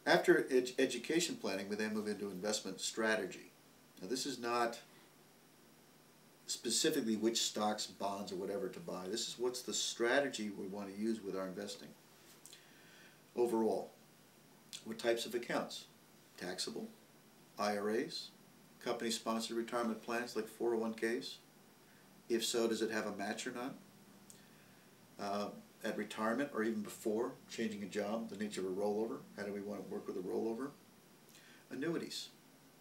After education planning, we then move into investment strategy. Now this is not specifically which stocks, bonds, or whatever to buy. This is what's the strategy we want to use with our investing. Overall, what types of accounts? Taxable, IRAs, company-sponsored retirement plans like 401ks. If so, does it have a match or not? At retirement or even before, changing a job, the nature of a rollover. How do we want to work with a rollover? Annuities.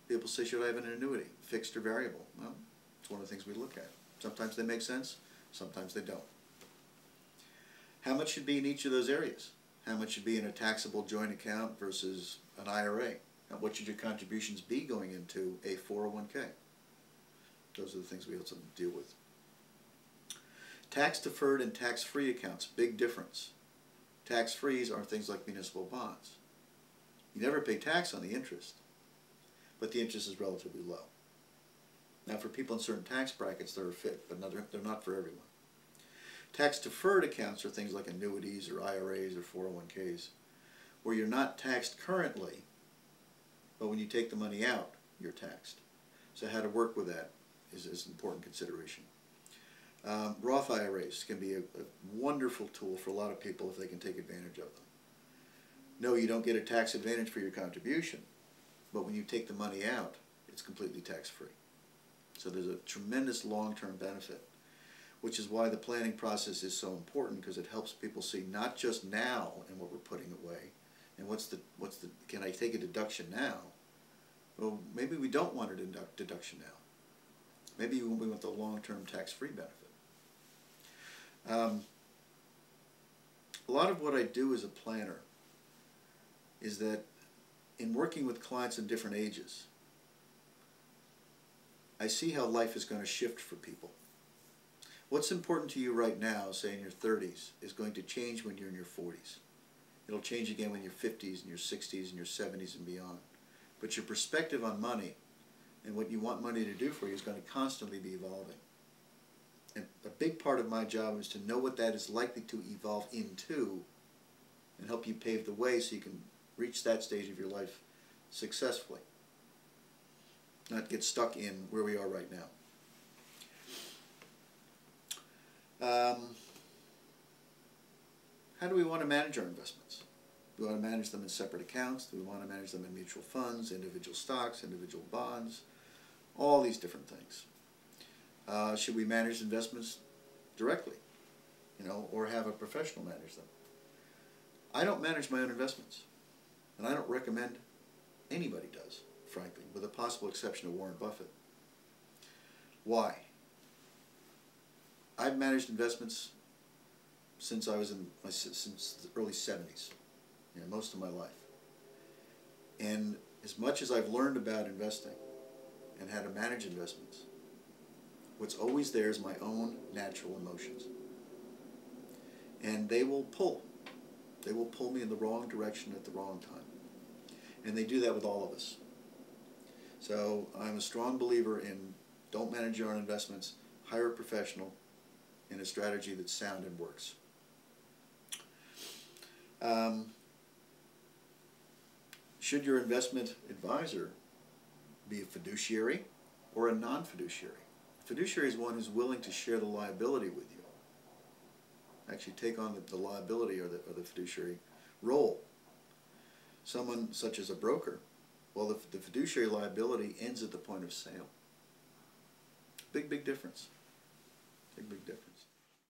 People say, should I have an annuity, fixed or variable? Well, it's one of the things we look at. Sometimes they make sense, sometimes they don't. How much should be in each of those areas? How much should be in a taxable joint account versus an IRA? Now, what should your contributions be going into a 401k? Those are the things we also deal with. Tax-deferred and tax-free accounts, big difference. Tax-frees are things like municipal bonds. You never pay tax on the interest, but the interest is relatively low. Now for people in certain tax brackets they're a fit, but they're not for everyone. Tax-deferred accounts are things like annuities or IRAs or 401ks, where you're not taxed currently, but when you take the money out, you're taxed. So how to work with that is an important consideration. Roth IRAs can be a wonderful tool for a lot of people if they can take advantage of them. No, you don't get a tax advantage for your contribution, but when you take the money out, it's completely tax-free. So there's a tremendous long-term benefit, which is why the planning process is so important, because it helps people see not just now and what we're putting away, and can I take a deduction now? Well, maybe we don't want a deduction now. Maybe we want the long-term tax-free benefit. A lot of what I do as a planner is that in working with clients in different ages, I see how life is going to shift for people. What's important to you right now, say in your 30s, is going to change when you're in your 40s. It'll change again when you're 50s and your 60s and your 70s and beyond. But your perspective on money and what you want money to do for you is going to constantly be evolving. And a big part of my job is to know what that is likely to evolve into and help you pave the way so you can reach that stage of your life successfully. Not get stuck in where we are right now. How do we want to manage our investments? Do we want to manage them in separate accounts? Do we want to manage them in mutual funds, individual stocks, individual bonds? All these different things. Should we manage investments directly, or have a professional manage them? I don't manage my own investments, and I don't recommend anybody does, frankly, with the possible exception of Warren Buffett. Why? I've managed investments since I was since the early 70s, most of my life. And as much as I've learned about investing and how to manage investments, what's always there is my own natural emotions. And they will pull. They will pull me in the wrong direction at the wrong time. And they do that with all of us. So I'm a strong believer in don't manage your own investments, hire a professional in a strategy that's sound and works. Should your investment advisor be a fiduciary or a non-fiduciary? Fiduciary is one who's willing to share the liability with you. Actually take on the liability or the fiduciary role. Someone such as a broker, well, the fiduciary liability ends at the point of sale. Big difference. Big difference.